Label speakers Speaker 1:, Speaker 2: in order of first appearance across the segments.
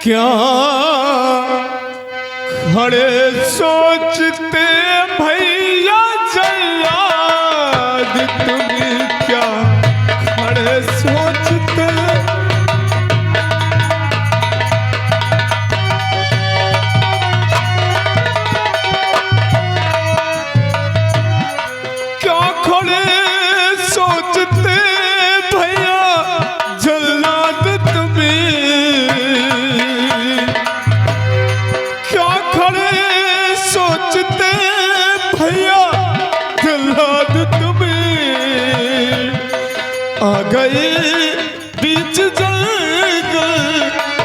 Speaker 1: क्या खड़े सोचते भैया जल्लाद, तुम क्या खड़े सोचते। क्या खड़े सोचते भैया जल्लाद, तुम्हें क्या खड़े सोचते भैया जल्लाद, तुम्हें आ गए बीच जंगल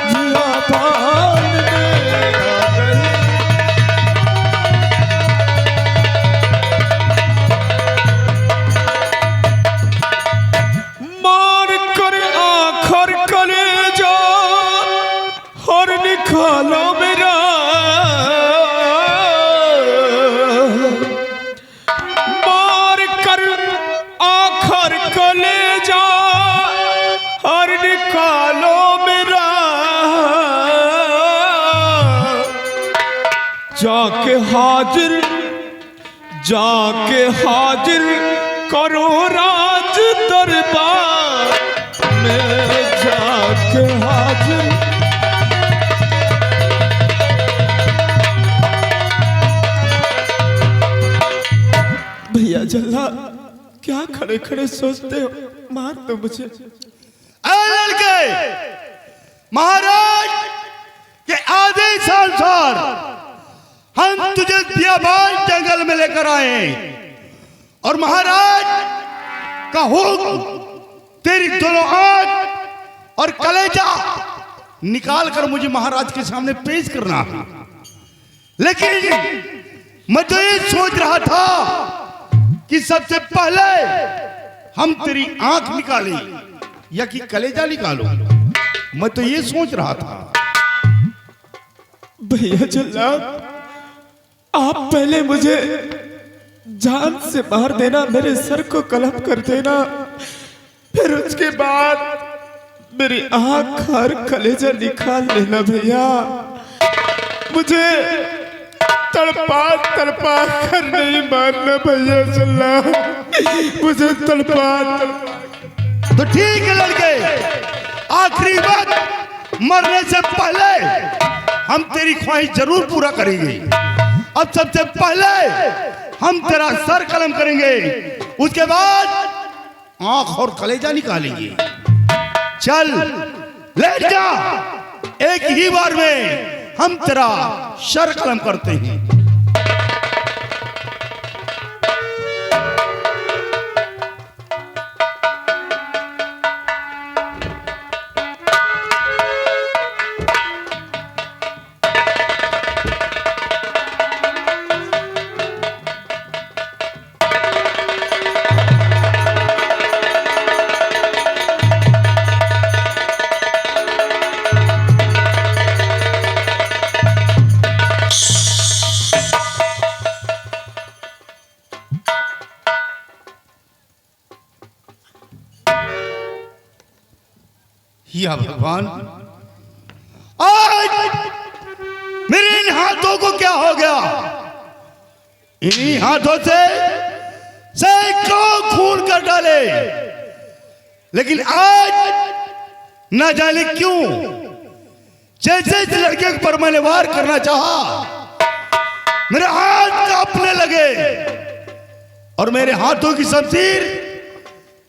Speaker 1: बियाबान में, आ गए। मार कर आखर कलेजा और निकालो मेरा, मार कर आखर कलेजा और निकालो मेरा, जाके हाजिर करो राज दरबार में, जाके हाजिर। भैया जल्ला क्या खड़े खड़े सोचते हो, मार दो मुझे।
Speaker 2: लड़के महाराज के आदेश अनुसार हम तुझे बियाबान जंगल में लेकर आए और महाराज का हुक्म तेरी दोनों आंख और कलेजा निकाल कर मुझे महाराज के सामने पेश करना है। लेकिन मैं तो ये सोच रहा था कि सबसे पहले हम तेरी आंख निकालें या कि कलेजा निकालो, मैं तो ये सोच रहा था।
Speaker 1: भैया जल्ला आप पहले मुझे जान से मार देना, मेरे सर को कलम कर देना, फिर उसके बाद मेरी आंख और कलेजा निकाल लेना। भैया मुझे तड़पा तड़पा कर नहीं मारना भैया जल्ला, मुझे तड़पा।
Speaker 2: तो ठीक है लड़के, आखिरी बात मरने से पहले हम तेरी ख्वाहिश जरूर पूरा करेंगे। अब सबसे पहले हम तेरा सर कलम करेंगे, उसके बाद आंख और कलेजा निकालेंगे। चल लेट जा, एक ही बार में हम तेरा सर कलम करते हैं। या भगवान, आज मेरे इन हाथों को क्या हो गया? इन्हीं हाथों से सैकड़ों खून कर डाले, लेकिन आज न जाने क्यों जैसे इस लड़के पर मैंने वार करना चाहा, मेरे हाथ कांपने लगे और मेरे हाथों की शमशीर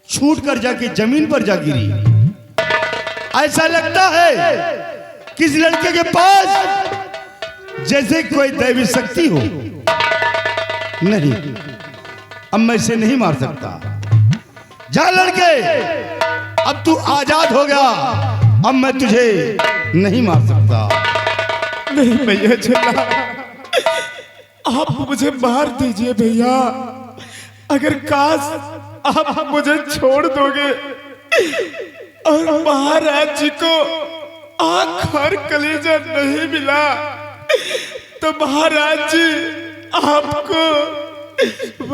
Speaker 2: छूट कर जाके जमीन पर जा गिरी। ऐसा लगता है कि इस लड़के के पास जैसे कोई दैवी शक्ति हो। नहीं, अब मैं इसे नहीं मार सकता। जा लड़के, अब तू आजाद हो गया, अब मैं तुझे नहीं मार सकता।
Speaker 1: नहीं भैया जल्ला, आप मुझे मार दीजिए भैया। अगर काश आप मुझे छोड़ दोगे और महाराज जी को आंख और कलेजा नहीं मिला तो महाराज जी आपको,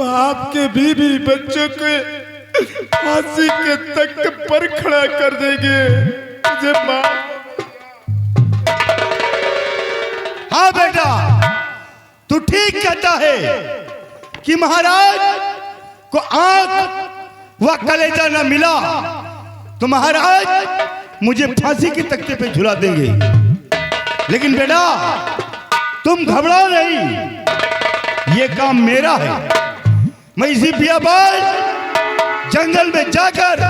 Speaker 1: आपके बीवी बच्चों को फांसी के तख्त पर खड़ा कर देंगे। मुझे माफ
Speaker 2: हाँ बेटा, तू ठीक कहता है कि महाराज को आंख व कलेजा न मिला तो महाराज मुझे फांसी के तख्ते पे झुला देंगे। लेकिन बेटा तुम घबराओ नहीं, ये काम मेरा है। मैं इसी बियाबान जंगल में जाकर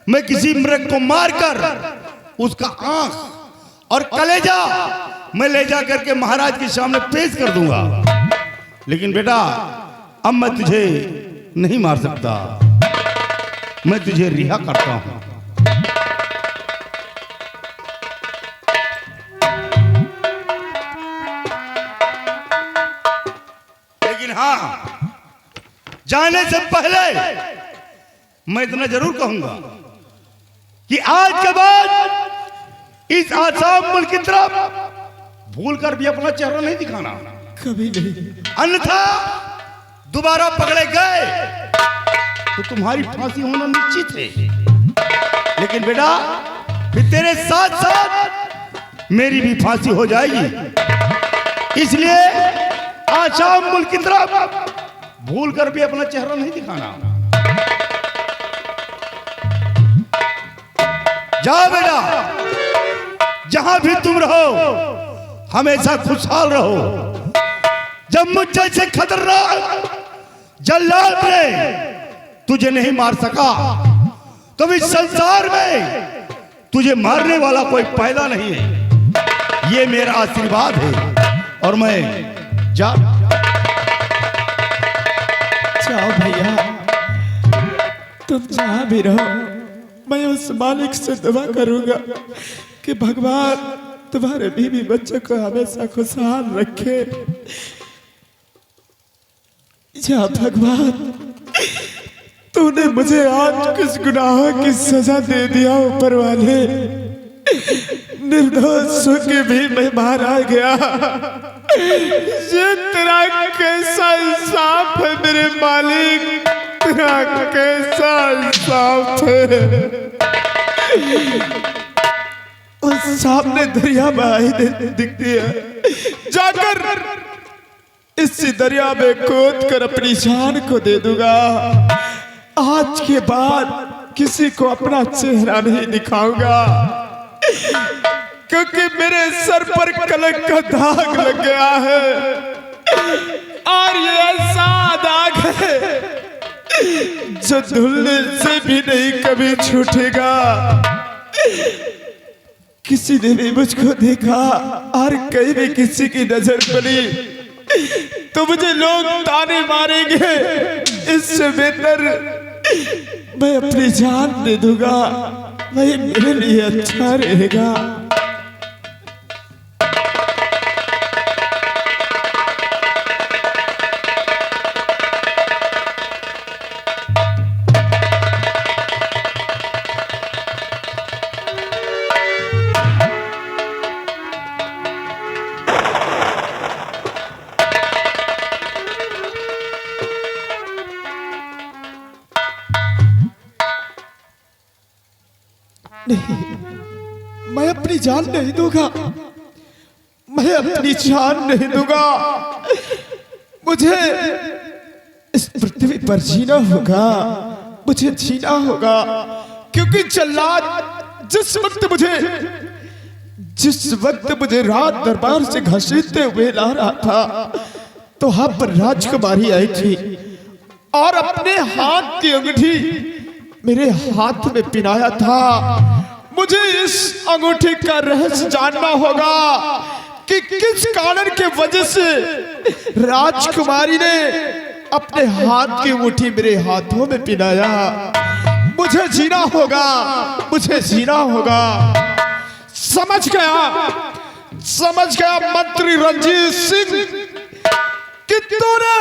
Speaker 2: मैं किसी मृग को मारकर उसका आंख और कलेजा मैं ले जाकर के महाराज के सामने पेश कर दूंगा। लेकिन बेटा अब मैं तुझे नहीं मार सकता, मैं तुझे रिहा करता हूं। लेकिन हाँ, जाने से पहले मैं इतना जरूर कहूंगा कि आज के बाद इस आसाम मुल्क की तरफ भूलकर भी अपना चेहरा नहीं दिखाना,
Speaker 1: कभी नहीं।
Speaker 2: अन्यथा दोबारा पकड़े गए तो तुम्हारी फांसी होना निश्चित है। लेकिन बेटा फिर तेरे साथ साथ मेरी भी फांसी हो जाएगी, इसलिए आसाम मुल्क की तरफ भूलकर भी अपना चेहरा नहीं दिखाना। जाओ बेटा, जहां भी तुम रहो हमेशा खुशहाल रहो। जब मुझ जैसे खतरनाक जल्लाद ने तुझे नहीं मार सका तो इस संसार में तुझे मारने वाला कोई पैदा नहीं है। ये मेरा आशीर्वाद है और मैं जाओ
Speaker 1: भैया, तुम जहां भी रहो मैं उस मालिक से दुआ करूंगा कि भगवान तुम्हारे बीवी बच्चों को हमेशा खुशहाल रखे। या भगवान, तूने मुझे आज किस गुनाहों की सजा दे दिया ऊपर वाले, निर्दोष के भी मैं मारा गया। ये तेरा कैसा इंसाफ है मेरे मालिक, तेरा कैसा इंसाफ है। उस सामने दरिया बहाई दिखती है, जाकर इसी दरिया में कूद कर अपनी जान को दे दूंगा। आज के बाद किसी को अपना चेहरा नहीं दिखाऊंगा, क्योंकि मेरे सर पर कलंक का दाग लग गया है और ये ऐसा दाग है जो धुलने से भी नहीं कभी छूटेगा। किसी ने भी मुझको देखा और कहीं भी किसी की नजर पड़ी तो मुझे लोग ताने मारेंगे। इससे बेहतर मैं अपनी जान दे दूंगा, वही मेरे लिए अच्छा रहेगा। नहीं, मैं अपनी जान नहीं दूंगा, मैं अपनी जान नहीं दूंगा। मुझे इस पृथ्वी पर जीना होगा, मुझे जीना होगा, क्योंकि जल्लाद जिस वक्त मुझे रात दरबार से घसीटते हुए ला रहा था तो वहां पर राजकुमारी आई थी और अपने हाथ की अंगूठी मेरे हाथ में पिनाया था। मुझे इस अंगूठी का रहस्य जानना होगा कि किस कारण के वजह से राजकुमारी ने अपने हाथ की अंगूठी मेरे हाथों में पिनाया। मुझे जीना होगा, मुझे जीना होगा। समझ गया मंत्री रंजीत सिंह कि तूने,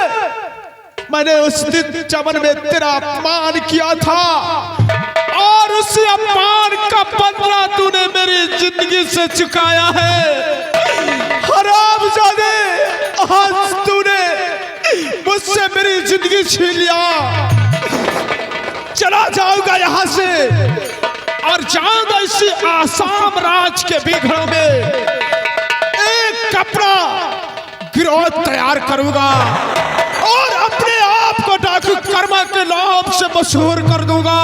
Speaker 1: मैंने उस दिन चमन में तेरा अपमान किया था और उसी अपमान का बदला तूने मेरी जिंदगी से चुकाया है। हरामजादे, आज तूने मुझसे मेरी जिंदगी छीन लिया। चला जाऊंगा यहां से और जाऊंगा इसी आसाम राज के बिगड़ों में। एक अपना गिरोह तैयार करूंगा और अपने आप को डाकू कर्मा के नाम से मशहूर कर दूंगा।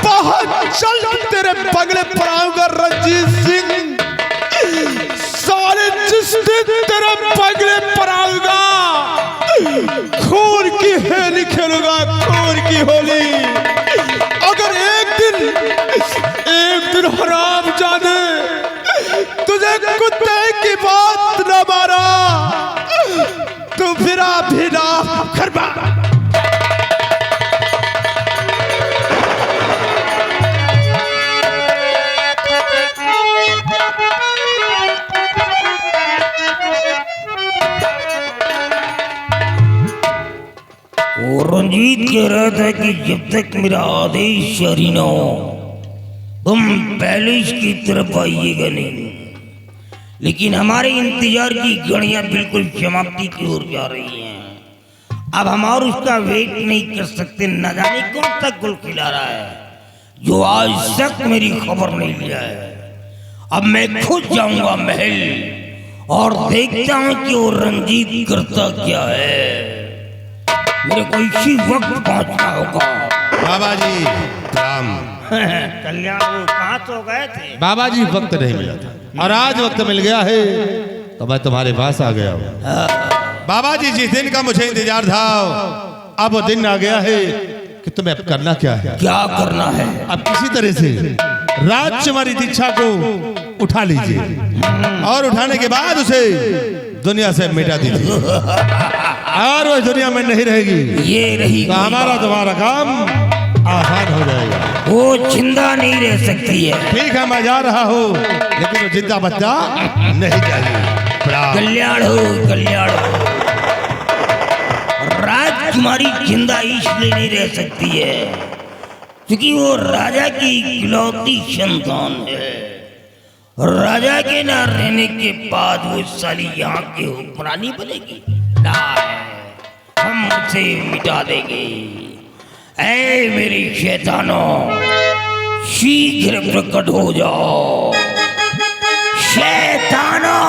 Speaker 1: बहुत जल्द तेरे बंगले पर आऊंगा रंजीत सिंह। साले जिस दिन तेरे बंगले पर आऊंगा खून की होली खेलूंगा, खून की होली। अगर एक दिन हरामजादे तुझे कुत्ते की बात न मारा तो फिर भी ना करवा।
Speaker 3: रंजीत कह रहा था कि जब तक मेरा आदेश जारी न हो तुम पैलेस की तरफ आइएगा नहीं, लेकिन हमारे इंतजार की घड़ियां बिल्कुल समाप्ति की ओर जा रही हैं। अब हम और उसका वेट नहीं कर सकते। न जाने कौन सा गुल खिला रहा है जो आज तक मेरी खबर नहीं लिया है। अब मैं खुद जाऊंगा महल और देखता हूं कि वो रंजीत करता क्या है। मेरे को इसी वक्त पहुंचना होगा।
Speaker 2: बाबा जी राम।
Speaker 3: कल्याण कहाँ तो गए थे?
Speaker 4: बाबा जी वक्त नहीं मिला था और आज वक्त मिल गया है तो मैं तुम्हारे पास आ गया हूँ।
Speaker 2: बाबा जी जिस दिन का मुझे इंतजार था अब वो दिन आ गया है
Speaker 4: कि तुम्हें अब करना क्या है?
Speaker 3: क्या करना है?
Speaker 4: अब किसी तरह से राजकुमारी दीक्षा को उठा लीजिए और उठाने के बाद उसे दुनिया से मिटा दीजिए और वो दुनिया में नहीं रहेगी।
Speaker 3: ये रही
Speaker 4: तो हमारा तुम्हारा काम आसान हो जाएगा।
Speaker 3: वो जिंदा नहीं रह सकती है।
Speaker 4: ठीक है मैं जा रहा हूँ लेकिन वो जिंदा बच्चा नहीं जाएगी।
Speaker 3: कल्याण हो, कल्याण हो। राजकुमारी जिंदा इसलिए नहीं रह सकती है क्योंकि वो राजा की इकलौती संतान है। राजा के ना रहने के बाद वो साली यहाँ की हुक्मरानी बनेगी ना, हम उसे मिटा देंगे। ऐ मेरी शैतानों शीघ्र प्रकट हो जाओ शैतानों।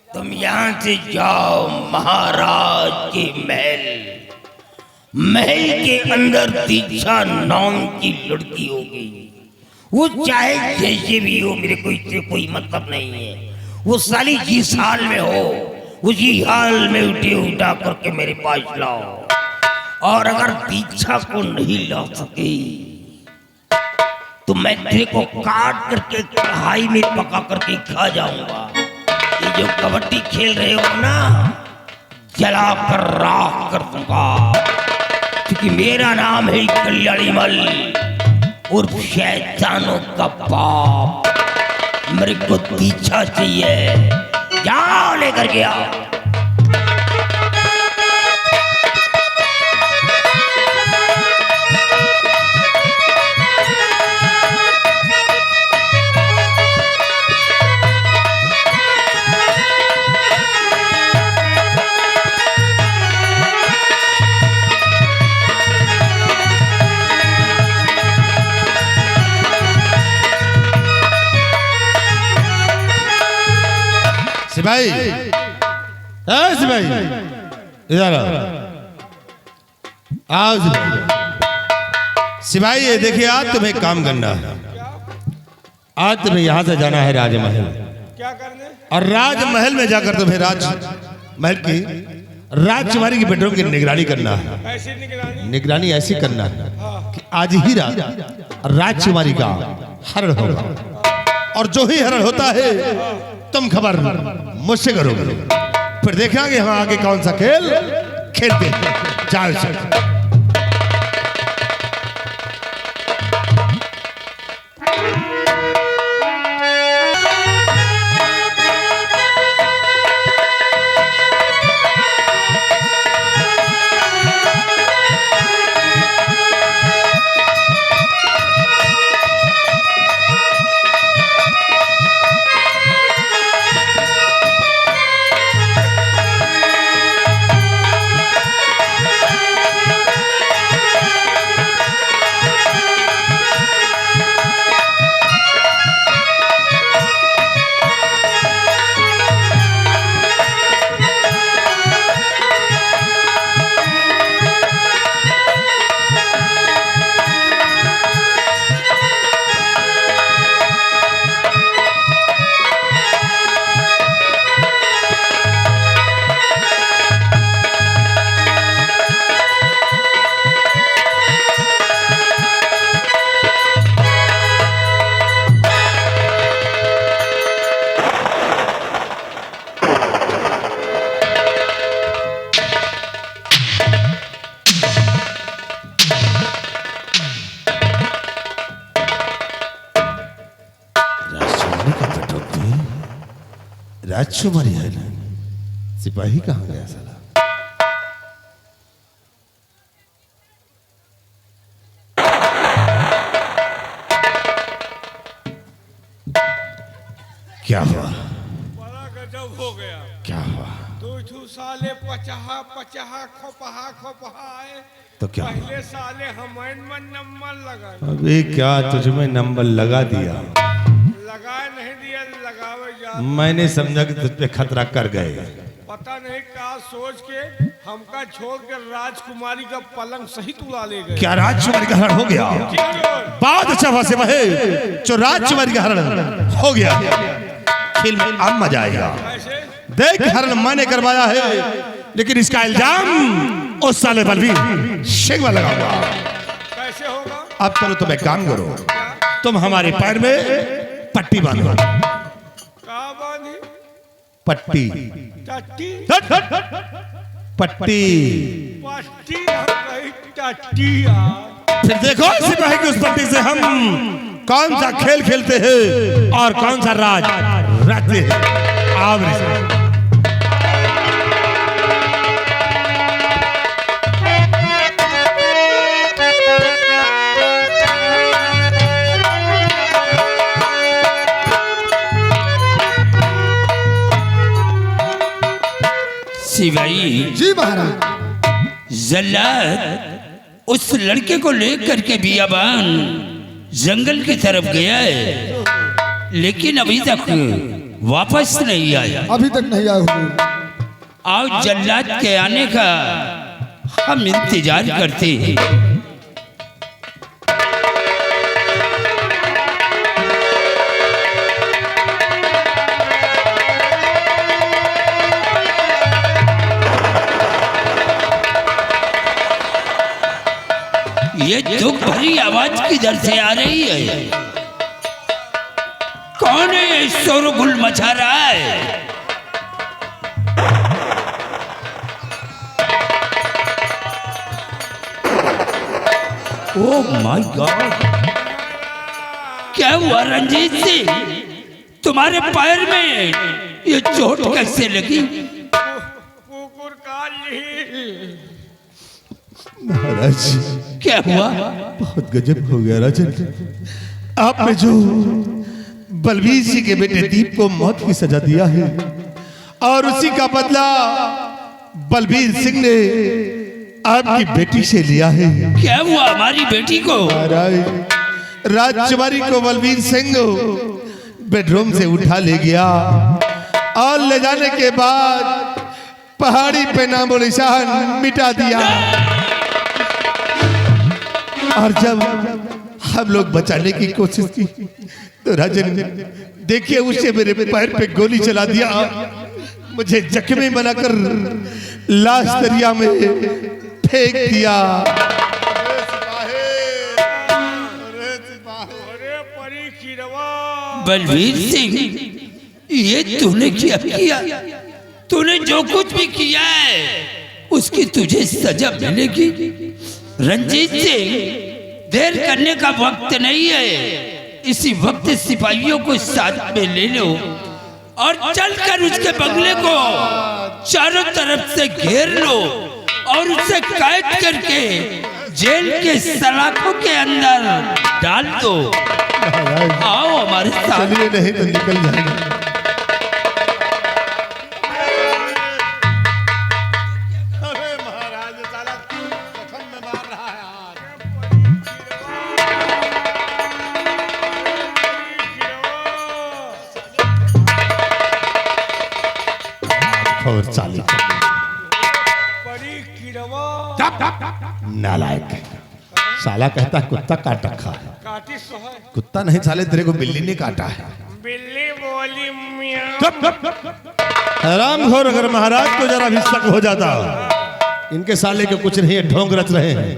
Speaker 3: तुम यहां से जाओ महाराज के महल के अंदर दीक्षा नाम की लड़की होगी। वो चाहे जैसे भी हो मेरे को इससे कोई मतलब नहीं है। वो साली जिस हाल में हो उसी हाल में उठे उठा करके मेरे पास लाओ। और अगर दीक्षा को नहीं ला सके तो मैं तेरे को काट करके कढ़ाई में पका करके खा जाऊंगा। ये जो कबड्डी खेल रहे हो ना जला कर राख कर दूंगा क्योंकि मेरा नाम है कल्याणी मल उर्फ शैतानों का बाप। मेरे को दीक्षा चाहिए, जाओ लेकर के आओ।
Speaker 4: सिपाही, सिपाही इधर आओ सिपाही।
Speaker 2: सिपाही ये देखिए आज तुम्हें काम करना है।
Speaker 4: आज तुम्हें यहाँ से जाना है राजमहल।
Speaker 1: क्या करने?
Speaker 2: और राजमहल में जाकर तुम्हें राजमहल की राजकुमारी की बेडरूम की निगरानी करना है।
Speaker 1: ऐसी निगरानी?
Speaker 4: निगरानी ऐसी करना है कि आज ही रात राजकुमारी का हरण होगा और जो ही हरण होता है तुम खबर मुझसे करोगे, फिर देखना कि हम आगे कौन सा खेल खेलते हैं। जाओ चल। राजकुमारी है ना, सिपाही कहाँ गया साला? क्या हुआ?
Speaker 5: बड़ा गजब हो गया।
Speaker 4: क्या हुआ?
Speaker 5: तू साले पचहा पचहा खोपहा खोपहा आए
Speaker 4: तो क्या हुआ?
Speaker 5: पहले साले हमैन में नंबर लगा
Speaker 4: अबे क्या तुझमें नंबर लगा दिया?
Speaker 5: लगाए नहीं दिया, लगावे जा।
Speaker 4: मैंने समझा कि तुझ पे खतरा कर गए।
Speaker 5: पता नहीं क्या सोच के हमका छोड़ के राजकुमारी का पलंग सहित उड़ा ले गए।
Speaker 4: क्या राजकुमारी का हरण हो गया? बहुत अच्छा हुआ सिपाही, जो राजकुमारी का हरण हो गया। फिल्म में अब मजा आएगा।
Speaker 5: ऐसे
Speaker 4: देख हरण मैंने करवाया है, लेकिन इसका इल्जाम उस साले बलवीर सिंह पर लगाऊंगा।
Speaker 5: कैसे होगा?
Speaker 4: अब चलो तुम एक काम करो, तुम हमारे पैर में पट्टी बांधो।
Speaker 5: कहाँ बांधी?
Speaker 4: पट्टी
Speaker 5: टट्टी
Speaker 4: पट्टी।
Speaker 5: पट्टी कहीं टट्टी यार।
Speaker 4: फिर देखो सिपाही की उस पट्टी से हम कौन सा खेल खेलते हैं और कौन सा राज रखते हैं। आओ मेरे साथ।
Speaker 3: सिपाही
Speaker 6: जी महाराज।
Speaker 3: जल्लाद उस लड़के को लेकर के बियाबान जंगल की तरफ गया है, लेकिन अभी तक वापस नहीं आया।
Speaker 6: अभी तक नहीं आया हुआ।
Speaker 3: आओ जल्लाद के आने का हम इंतजार करते हैं। ये दुख भरी आवाज किधर से आ रही है? कौन है ये शोरगुल मचा रहा है? ओह माय गॉड, क्या हुआ रंजीत सिंह? तुम्हारे पैर में ये चोट कैसे लगी?
Speaker 5: कुकुर काल ली।
Speaker 4: महाराज
Speaker 3: क्या हुआ?
Speaker 4: बहुत गजब हो गया राजन। आपने जो बलवीर सिंह के बेटे दीप को मौत की सजा दिया है, और उसी का बदला बलवीर सिंह ने आपकी बेटी से लिया है।
Speaker 3: क्या हुआ हमारी बेटी को?
Speaker 4: महाराज राजकुमारी को बलवीर सिंह बेडरूम से उठा ले गया, और ले जाने के बाद पहाड़ी पे नामो निशान मिटा दिया। और जब हम लोग बचाने की कोशिश की तो राजन देखिए उसे मेरे पैर पे गोली चला दिया, मुझे जख्मी बनाकर लाश दरिया में फेंक दिया।
Speaker 5: अरे परी किरवा।
Speaker 3: बलवीर सिंह, ये तूने क्या किया? तूने जो कुछ भी किया है उसकी तुझे सजा मिलेगी। रंजीत सिंह, देर करने का वक्त नहीं है। इसी वक्त सिपाहियों को साथ में ले लो और चलकर उसके बंगले को चारों तरफ से घेर लो और उसे कैद करके जेल के सलाखों के अंदर डाल दो। आओ हमारे साथ।
Speaker 4: चलिए, नहीं तो निकल जाएंगे। और चाली
Speaker 5: परी किरवा
Speaker 4: नालायक साला कहता है कुत्ता काट रखा है।
Speaker 5: काटी सो है।
Speaker 4: कुत्ता नहीं साले, तेरे को बिल्ली ने काटा है।
Speaker 5: बिल्ली बोली मियाँ।
Speaker 4: चुप चुप। हरामखोर, अगर महाराज को जरा भी शक हो जाता इनके साले के कुछ नहीं है, ढोंग रच रहे हैं,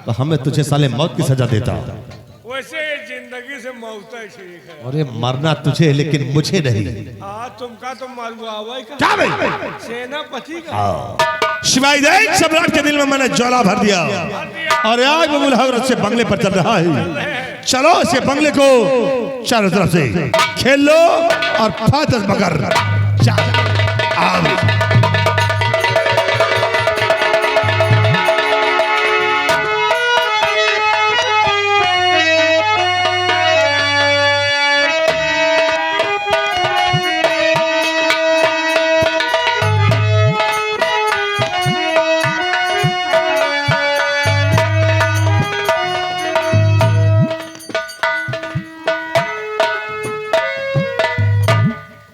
Speaker 4: तो हमें तुझे साले मौत की सजा देता।
Speaker 5: वैसे जिंदगी से मौत ठीक है।
Speaker 4: अरे मरना तुझे लेकिन मुझे नहीं।
Speaker 5: हाँ तुमका तो मालूम आवा का
Speaker 4: क्या भाई?
Speaker 5: सेनापति का
Speaker 4: शिवाय देख, सम्राट के दिल में मैंने ज्वाला भर दिया और आज वो मुलाहवरत से बंगले पर चल रहा है। चलो इसे बंगले को चारों तरफ से खेल लो और फातह मगर आओ।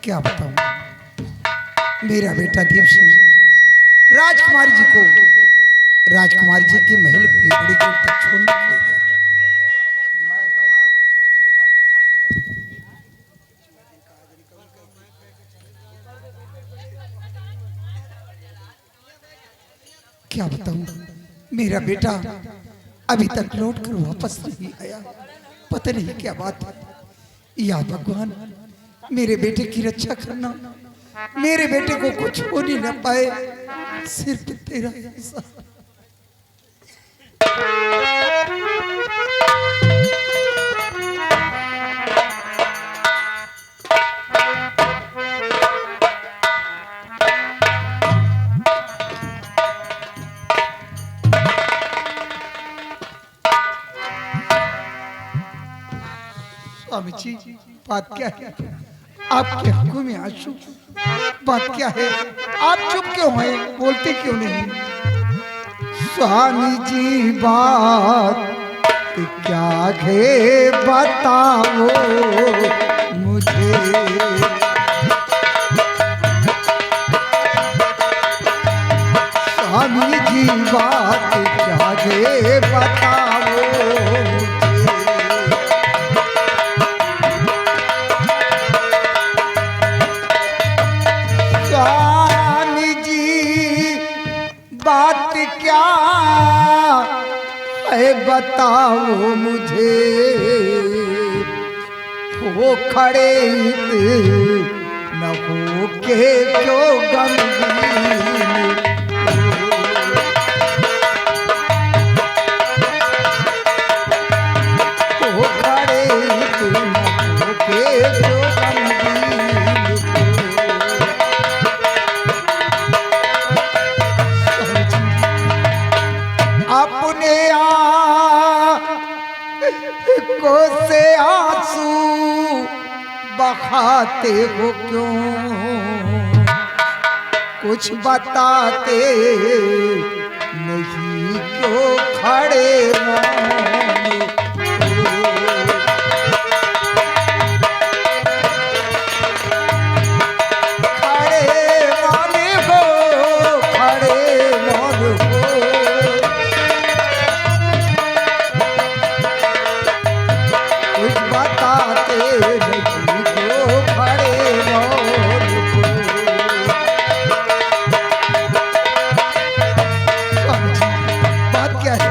Speaker 6: क्या बताऊं, मेरा बेटा देव सिंह राजकुमारी जी को राजकुमारी जी के महल पेड़ी के ऊपर छोड़ने ले गया। क्या बताऊं, मेरा बेटा अभी तक लौट कर वापस नहीं आया। पता नहीं क्या बात है। या भगवान, मेरे बेटे की रक्षा करना, मेरे बेटे को कुछ हो नहीं न पाए, सिर्फ तेरा ऐसा। स्वामी जी, बात क्या है? आपके आंखों में आंसू, बात क्या है? आप चुप क्यों हैं, बोलते क्यों नहीं? स्वामी जी बात क्या है बताओ मुझे। स्वामी जी बात क्या है बताओ मुझे। स्वामी जी बात क्या है बताओ मुझे। हो खड़े न हो के जो गमगीन, हो खड़े न हो के जो अपने को से आंसू बहाते हो क्यों, कुछ बताते नहीं क्यों खड़े मौन। खड़े मौन हो, खड़े मौन हो, कुछ बताते नहीं क्यों खड़े मौन हो। बात क्या है?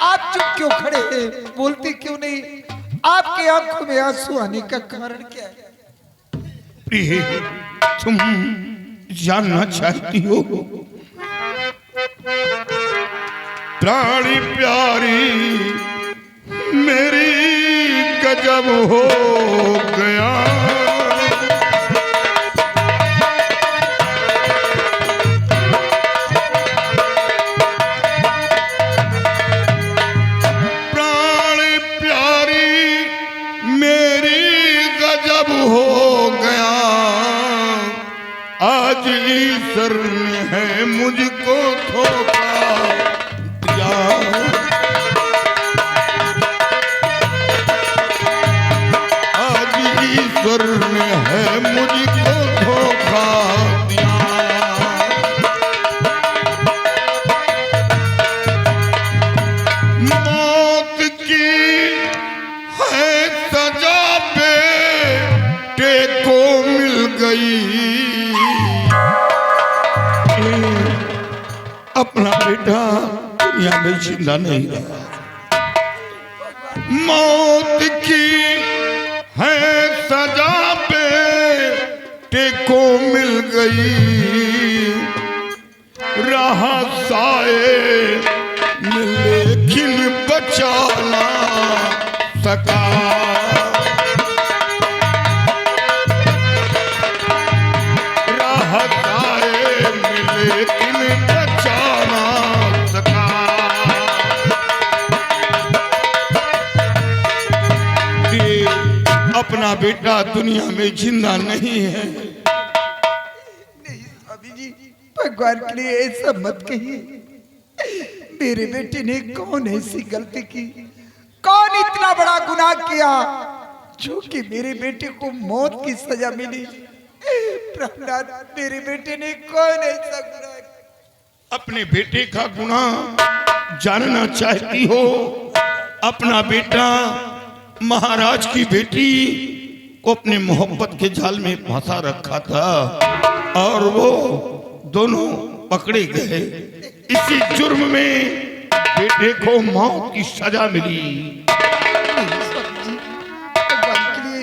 Speaker 6: आप चुप क्यों खड़े हैं, बोलते क्यों नहीं? आपके आंखों में आंसू आने का कारण क्या है?
Speaker 2: प्रिय, तुम जानना चाहती हो प्राणी प्यारी मेरी गजब हो गया। प्राणी प्यारी मेरी गजब हो गया। आज ईश्वर ने है मुझको धोखा दिया। आज ईश्वर ने है मुझको धोखा दिया। मौत की है सजा बेटे को मिल गई। अपना बेटा दुनिया में जिंदा नहीं रहा। मौत की है सजा बेटे को मिल गई। रहा साए लेकिन बचा ना सका। रहा साए लेकिन बचा ना सका। ये अपना बेटा दुनिया में जिंदा नहीं है।
Speaker 6: नहीं स्वामी जी, भगवान के लिए ऐसा मत कहिए। मेरे बेटे ने कौन ऐसी गलती की, कौन इतना बड़ा गुनाह किया जो कि मेरे बेटे को मौत की सजा मिली। प्रहलाद, मेरे बेटे ने कौन ऐसा गुनाह किया?
Speaker 2: अपने बेटे का गुनाह जानना चाहती हो? अपना बेटा महाराज की बेटी को अपने मोहब्बत के जाल में फंसा रखा था और वो दोनों पकड़े गए। इसी जुर्म में बेटे को मौत की सजा मिली।
Speaker 6: भगवान के लिए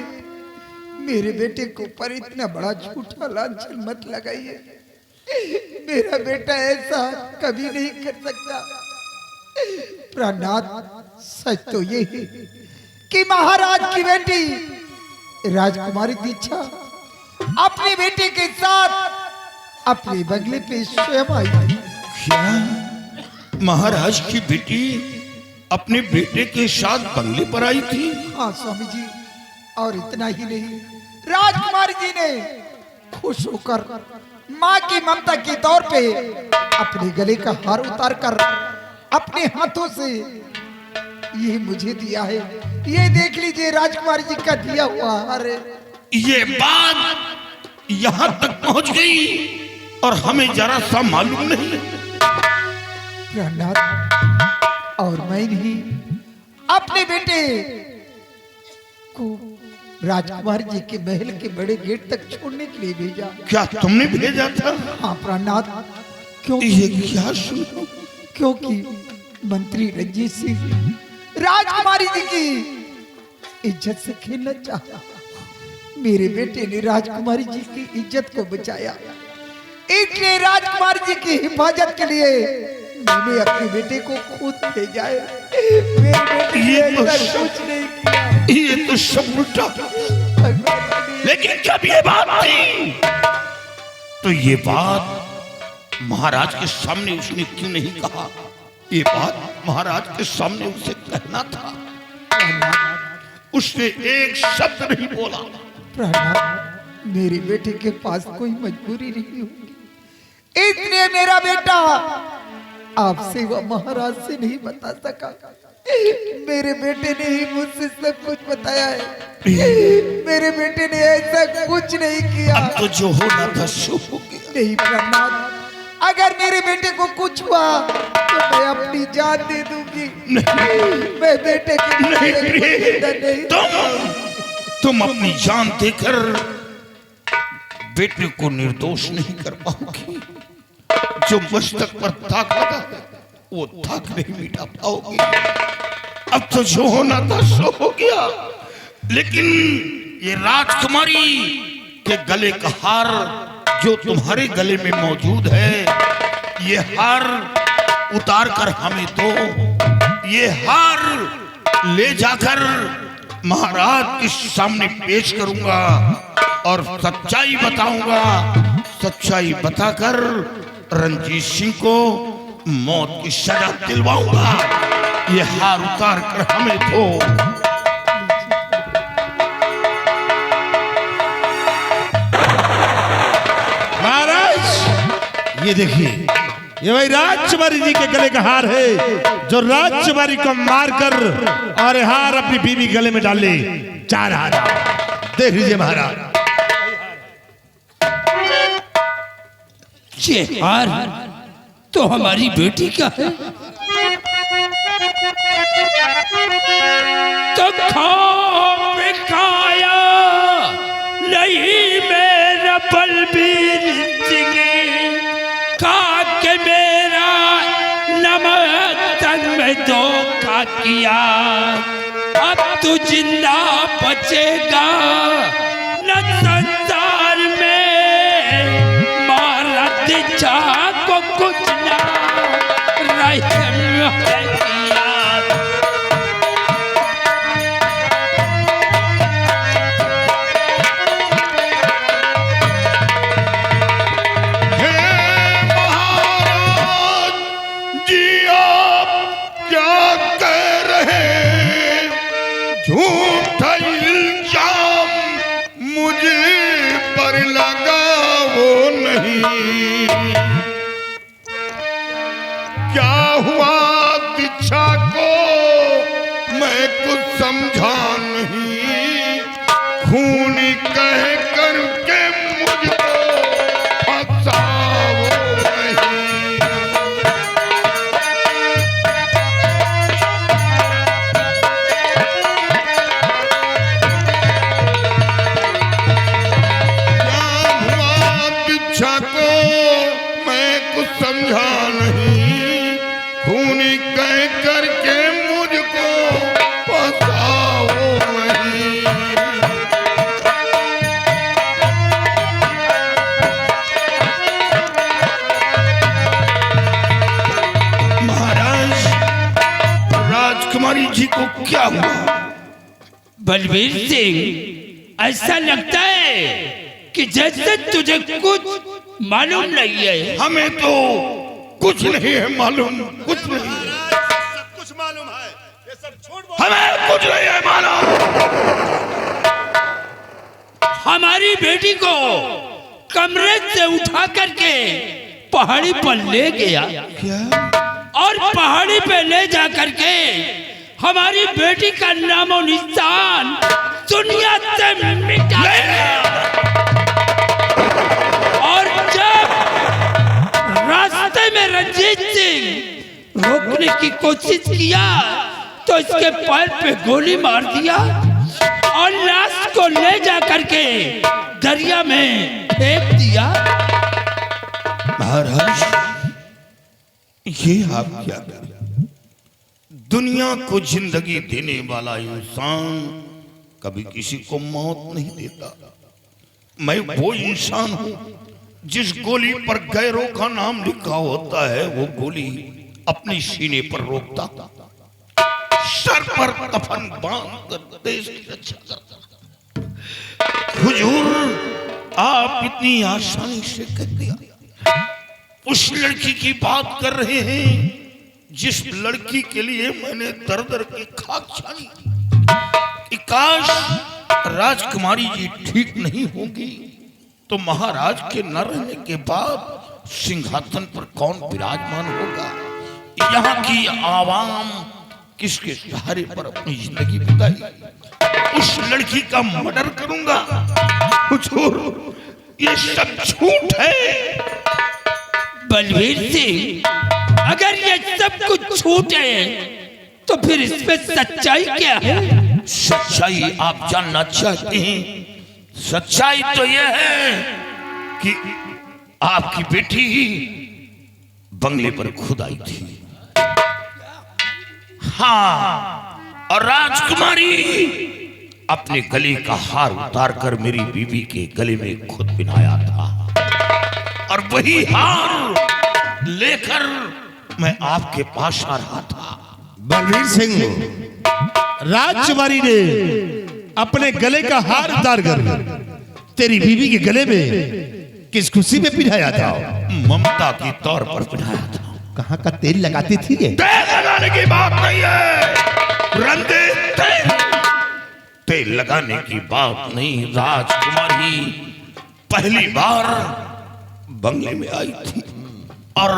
Speaker 6: मेरे बेटे के ऊपर इतना बड़ा झूठा लांछन मत लगाइए। मेरा बेटा ऐसा कभी नहीं कर सकता। प्राणनाथ, सच तो ये है कि महाराज की बेटी राजकुमारी दीक्षा अपने बेटे के साथ अपने बंगले पे स्वयं आई थी।
Speaker 2: क्या महाराज की बेटी अपने बेटे के साथ बंगले पर आई थी?
Speaker 6: हाँ स्वामी जी, और इतना ही नहीं, राजकुमारी जी ने खुश होकर माँ की ममता के तौर पे अपने गले का हार उतार कर अपने हाथों से ये मुझे दिया है। ये देख लीजिए राजकुमारी जी का दिया हुआ हार है।
Speaker 2: ये बात यहाँ तक पहुँच गई और हमें जरा सा मालूम नहीं।
Speaker 6: प्रहलाद, और मैं भी अपने बेटे को राजकुमार जी के महल के बड़े गेट तक छोड़ने के लिए भेजा।
Speaker 2: क्या तुमने भेजा था?
Speaker 6: हाँ प्रहलाद,
Speaker 2: ये क्या सुनो?
Speaker 6: क्योंकि मंत्री रंजीत सिंह राजकुमारी जी की इज्जत से खेलना चाहा। मेरे बेटे ने राजकुमारी जी की इज्जत को बचाया, इसलिए राजकुमार जी की हिफाजत के लिए मैंने अपने बेटे को खुद भेजा है। मेरे बेटे ने ऐसा कुछ नहीं किया।
Speaker 2: ये तो सब उल्टा। लेकिन जब ये बात थी तो ये बात महाराज के सामने उसने क्यों नहीं कहा? ये बात महाराज के सामने उसे कहना था। उसने एक शब्द नहीं बोला।
Speaker 6: प्रहलाद, मेरे बेटे के पास कोई मजबूरी नहीं होगी, इसलिए मेरा बेटा आपसे व महाराज से नहीं बता सका। मेरे बेटे ने ही मुझसे सब कुछ बताया है। मेरे बेटे ने ऐसा कुछ नहीं किया।
Speaker 2: अब तो जो होना था सो हो गया।
Speaker 6: नहीं प्रहलाद, अगर मेरे बेटे को कुछ हुआ तो मैं अपनी जान दे दूंगी। मैं बेटे के
Speaker 2: नहीं, तुम अपनी जान देकर बेटे को निर्दोष नहीं कर पाओगी। जो मस्तक पर दाग लगा वो दाग नहीं मिटा पाओगी। अब तो जो होना था सो हो गया। लेकिन ये राजकुमारी
Speaker 3: कि गले का हार जो तुम्हारे गले में मौजूद है, ये हार उतार कर हमें दो। ये हार ले जाकर महाराज के सामने पेश करूंगा और सच्चाई बताऊंगा। सच्चाई बताकर रंजीत सिंह को मौत की सजा दिलवाऊंगा। ये हार उतार कर हमें दो।
Speaker 4: महाराज ये देखिए, ये भाई राजकुमारी जी के गले का हार है जो राजकुमारी को मारकर और हार अपनी बीवी गले में डाले जा रहा था। देख लीजिए महाराज,
Speaker 7: ये हार तो हमारी बेटी का है। तो खौफ खाया नहीं मेरा बलबीर सिंह, खा के मेरा नमक तन में धोखा किया। अब तू जिंदा बचेगा न संसार में, मारा दिशा को कुछ ना रहम किया।
Speaker 3: झूठा इल्जाम मुझे पर लगा वो नहीं। क्या हुआ दीक्षा को मैं कुछ समझा नहीं। खूनी कह करके मुझको फंसाओ नहीं। को मैं कुछ समझा नहीं। खूनी कह करके मुझको फंसाओ नहीं। महाराज, राजकुमारी जी को क्या हुआ?
Speaker 7: बलबीर सिंह, ऐसा लगता है कि जैसे तुझे कुछ मालूम नहीं है।
Speaker 3: हमें तो कुछ नहीं है मालूम, कुछ नहीं है।
Speaker 4: सब कुछ मालूम है, ये सब झूठ
Speaker 3: हमें कुछ नहीं है मालूम।
Speaker 7: हमारी बेटी को कमरे से उठा करके पहाड़ी पर ले गया।
Speaker 3: क्या?
Speaker 7: और पहाड़ी पे ले जा करके हमारी बेटी का नामो निशान दुनिया से मिटा दिया। और जब रास्ते में रंजीत सिंह रोकने की कोशिश किया तो इसके पैर पे गोली मार दिया और लाश को ले जा करके दरिया में फेंक दिया।
Speaker 3: महाराज, ये आप क्या कर? दुनिया को जिंदगी देने वाला इंसान कभी किसी को मौत नहीं देता। मैं वो इंसान हूं जिस गोली पर गैरों का नाम लिखा होता है, वो गोली अपने सीने पर रोकता, सर पर कफन बांध कर देश की रक्षा करता। हुजूर, आप इतनी आसानी से कह दिया। उस लड़की की बात कर रहे हैं जिस लड़की के लिए मैंने दर दर की खाक छानी कि काश राजकुमारी जी ठीक नहीं होगी तो महाराज के न रहने के बाद सिंहासन पर कौन विराजमान होगा। यहाँ की आवाम किसके सहारे पर अपनी जिंदगी बिताई। उस लड़की का मर्डर करूंगा। हुजूर, ये सब झूठ है।
Speaker 7: बलबीर सिंह, अगर ये सब कुछ झूठ है तो फिर इसमें सच्चाई क्या है?
Speaker 3: सच्चाई आप जानना चाहते हैं? सच्चाई तो यह है कि आपकी बेटी बंगले पर खुद आई थी। हाँ, और राजकुमारी अपने गले का हार उतारकर मेरी बीवी के गले में खुद पहनाया था, और वही हार लेकर मैं आपके पास आ रहा था।
Speaker 4: बलवीर सिंह, राजकुमारी ने अपने गले का हार उतार कर तेरी बीवी के गले में किस खुशी में पिघाया था?
Speaker 3: ममता के तौर पर पहनाया था।
Speaker 4: कहाँ का तेल लगाती थी ये?
Speaker 3: तेल लगाने की बात नहीं है रंजीत, तेल लगाने की बात नहीं। राजकुमारी पहली बार बंगले में आई थी और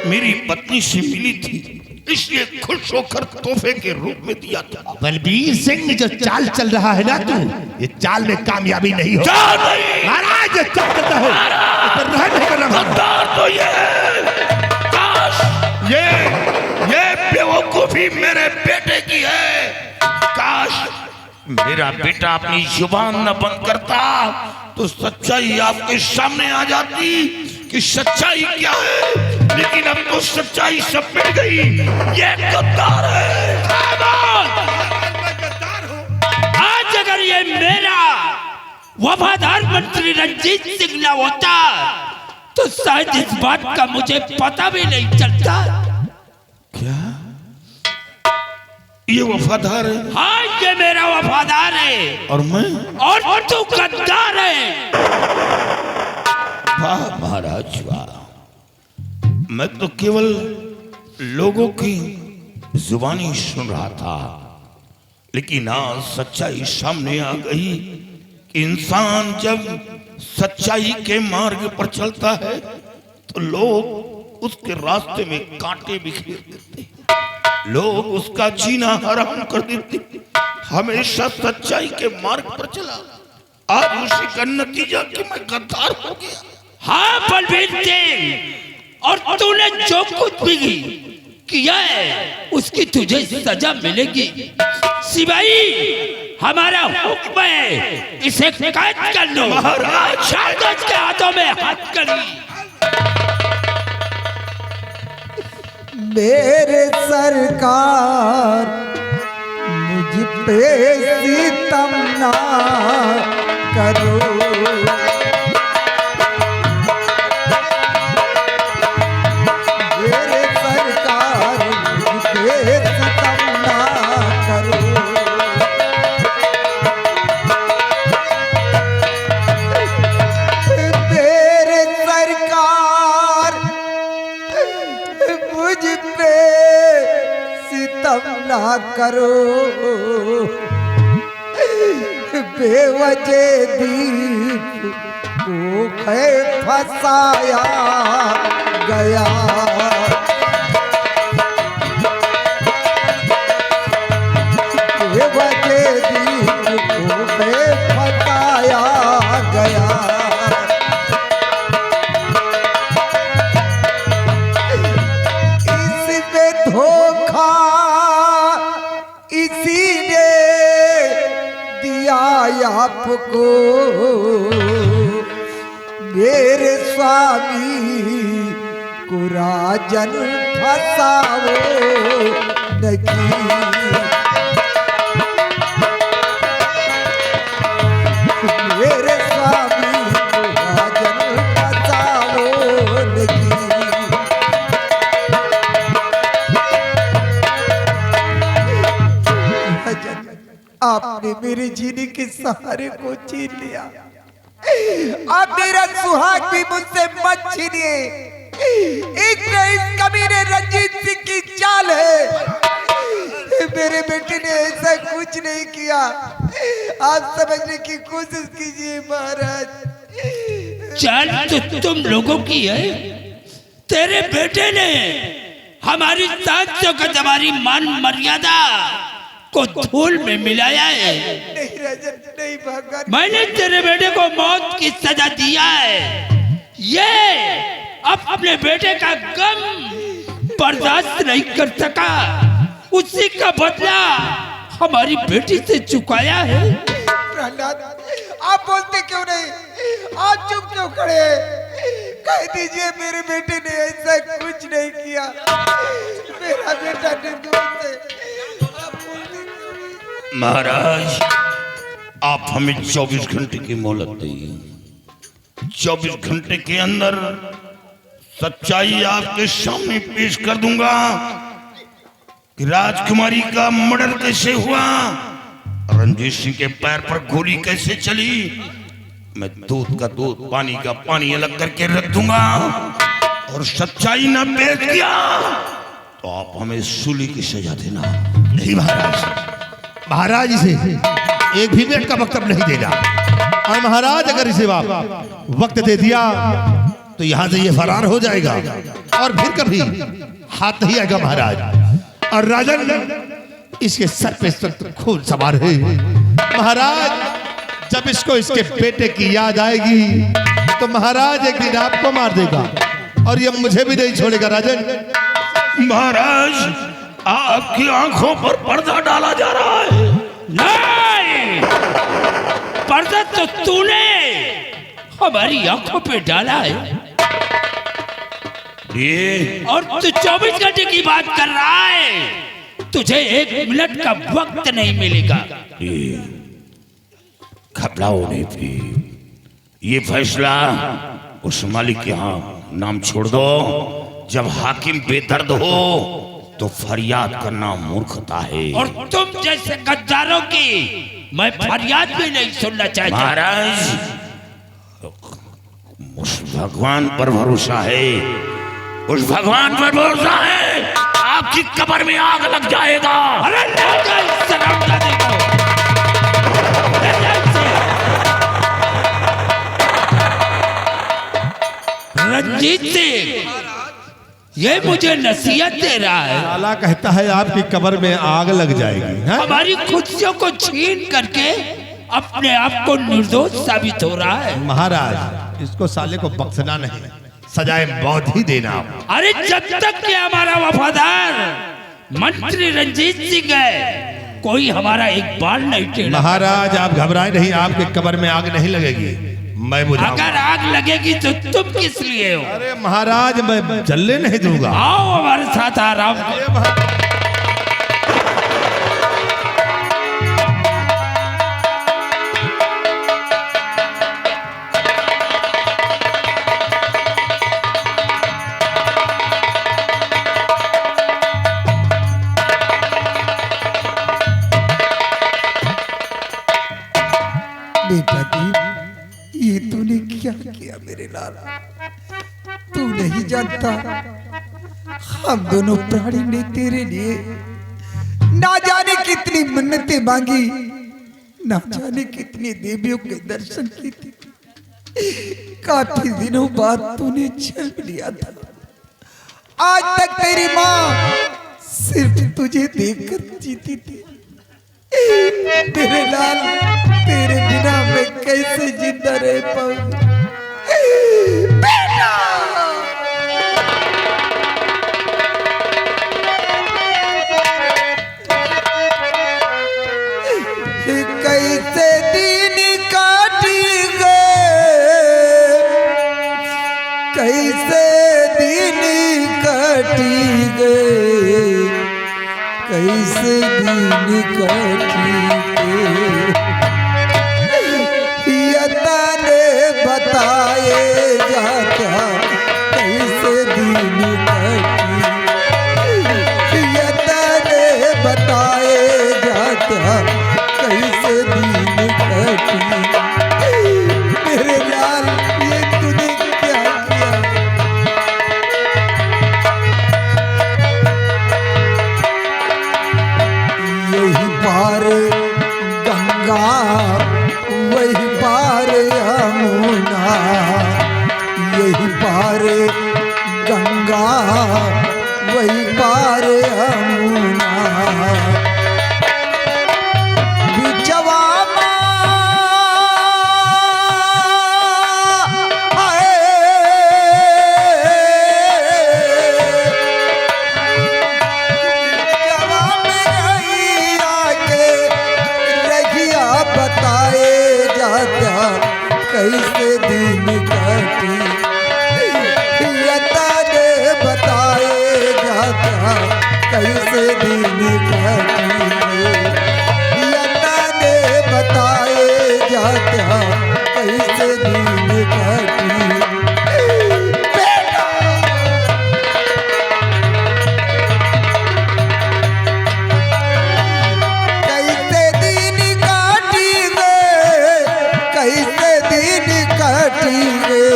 Speaker 3: मेरी पत्नी से मिली थी, इसलिए खुश होकर तोहफे के रूप में दिया था।
Speaker 4: बलबीर सिंह, जो चाल चल रहा है ना तू, ये चाल में कामयाबी नहीं हो।
Speaker 3: चाल नहीं
Speaker 4: महाराज, ये क्या करता है? पर नहीं करना।
Speaker 3: गद्दार तो ये काश ये बेवकूफी मेरे बेटे की है। काश मेरा बेटा अपनी जुबान न बंद करता तो सच्चाई आपके सामने आ जाती कि सच्चाई क्या है, लेकिन अब तो सच्चाई सब मिट गई। ये गद्दार है।
Speaker 7: आज अगर ये मेरा वफादार मंत्री रंजीत सिंह ना होता तो शायद इस बात का मुझे पता भी नहीं चलता।
Speaker 3: ये वफादार है?
Speaker 7: हाँ, ये मेरा वफादार है।
Speaker 3: और मैं?
Speaker 7: और तू गद्दार है।
Speaker 3: वाह महाराज वाह, मैं तो केवल लोगों की जुबानी सुन रहा था, लेकिन आज सच्चाई सामने आ गई कि इंसान जब सच्चाई के मार्ग पर चलता है तो लोग उसके रास्ते में कांटे बिखेर देते हैं, लोग उसका जीना हराम कर देते। हमेशा सच्चाई के मार्ग पर चला, आज उसी का नतीजा कि मैं गद्दार हो गया।
Speaker 7: हाँ बलबीर सिंह, और तूने जो कुछ भी किया है उसकी तुझे सजा मिलेगी। सिपाही, हमारा हुक्म है, इसे कैद कर लो।
Speaker 3: महाराज,
Speaker 7: शायद के हाथों में हाथ करी।
Speaker 6: मेरे सरकार मुझ पे सितम ना करो, मेरे सरकार मुझ पे सितम ना करो। मेरे सरकार मुझ पे सितम ना करो, बेवजह दीप को फंसाया गया। बेवजह दीप को फंसाया गया। इसमें धोखा इसी ने दिया आपको, मेरे स्वामी को राजन फंसाओ नहीं। मेरे स्वामी को राजन फंसाओ नहीं। आपने मेरे जीने के सहारे को छीन लिया, आप मेरा सुहाग भी मुझसे मत छीनिए। एक न इस कमीने रंजीत सिंह की चाल है। मेरे बेटे ने ऐसा कुछ नहीं किया, आप समझने की कोशिश कीजिए महाराज।
Speaker 7: चाल तो तुम लोगों की है, तेरे बेटे ने हमारी सांसों का हमारी मान मर्यादा को धूल में मिलाया है।
Speaker 6: नहीं राजन, नहीं भगवान,
Speaker 7: मैंने तेरे बेटे को मौत की सजा दिया है। ये अपने बेटे का गम बर्दाश्त नहीं कर सका, उसी का बदला हमारी बेटी से चुकाया है।
Speaker 6: प्रहलाद, आप बोलते क्यों नहीं? आप चुप क्यों खड़े? कह दीजिए मेरे बेटे ने ऐसा कुछ नहीं किया, मेरा बेटा निर्दोष है।
Speaker 3: महाराज, आप हमें 24 घंटे की मोहलत दें। 24 घंटे के अंदर सच्चाई आपके सामने पेश कर दूंगा कि राजकुमारी का मर्डर कैसे हुआ, रंजीत सिंह के पैर पर गोली कैसे चली। मैं दूध का दूध, पानी का पानी अलग करके रख दूंगा, और सच्चाई न पेश किया तो आप हमें सूली की सजा देना।
Speaker 4: नहीं महाराज, महाराज इसे एक भी मिनट का वक्त अब नहीं देना। और महाराज अगर इसे वक्त दे दिया तो यहाँ से ये फरार हो जाएगा और फिर कभी हाथ नहीं आएगा महाराज। और राजन इसके सर पे खून सवार है महाराज। जब इसको इसके बेटे की याद आएगी तो महाराज एक दिन आपको मार देगा और ये मुझे भी नहीं छोड़ेगा राजन।
Speaker 3: महाराज, आपकी आंखों पर पर्दा डाला जा रहा है।
Speaker 7: नहीं, पर्दा तो तूने हमारी आंखों पे डाला है,
Speaker 3: ये
Speaker 7: और तू 24 घंटे की बात कर रहा है। तुझे 1 मिनट का वक्त नहीं मिलेगा।
Speaker 3: घबराओ नहीं भी, ये फैसला उस मालिक के यहाँ नाम छोड़ दो। जब हाकिम बेदर्द हो तो फरियाद करना मूर्खता है,
Speaker 7: और तुम जैसे गद्दारों की मैं फरियाद भी नहीं सुनना चाहता।
Speaker 3: महाराज, उस भगवान पर भरोसा है, उस भगवान पर भरोसा है। आपकी कब्र में आग लग जाएगा।
Speaker 7: अरे ले जा इस सलामजादे को, ले जा इसे। रंजीत सिंह ये मुझे नसीहत दे रहा है।
Speaker 4: लाला कहता है आपकी कब्र में आग लग जाएगी। हैं?
Speaker 7: हमारी खुशियों को छीन करके अपने आप को निर्दोष साबित हो रहा है।
Speaker 4: महाराज इसको साले को बख्शना नहीं, सजाए मौत ही देना।
Speaker 7: अरे जब तक कि हमारा वफादार मंत्री रंजीत सिंह है, कोई हमारा एक बाल नहीं टेढ़ा।
Speaker 4: महाराज आप घबराए नहीं, आपके कब्र में आग नहीं लगेगी, मैं बुझाऊंगा।
Speaker 7: अगर आग लगेगी तो तुम किस लिए हो?
Speaker 4: अरे महाराज मैं जलने नहीं दूंगा।
Speaker 7: आओ हमारे साथ आराम करो।
Speaker 6: बेटा दीप, ये तूने क्या किया मेरे लाला? तू नहीं जानता हम दोनों प्राणी ने तेरे लिए ना जाने कितनी मन्नतें मांगी, ना जाने कितनी देवियों के दर्शन किए थे। काफी दिनों बाद तूने जन्म लिया था। आज तक तेरी माँ सिर्फ तुझे देखकर जीती थी। तेरे लाल, तेरे बिना मैं कैसे जिंदा रह पाऊंगी? बेटा! कैसे दिन काटी गए, कैसे दिन काटी गए, कैसे दिन काटी बताए जाता, कैसे दिन कटी, ये बताए जाता, कैसे दिन कटी। मेरे लाल, ये तूने क्या किया? यही पार गंगा, वही पार यमुना, यही पार गंगा, वही पार यमुना। बिचवा बताए जाता, कैसे दिन कटी, यता ने बताए जाता, कैसे दिन कटी, यता ने बताए जात्या कैसे दिन काटी बेटा। कैसे दिन काटी गे, कैसे दिन काटी गे,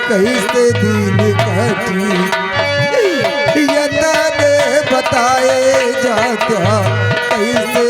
Speaker 6: कैसे दिन काटी यदा ने बताए जात्या कैसे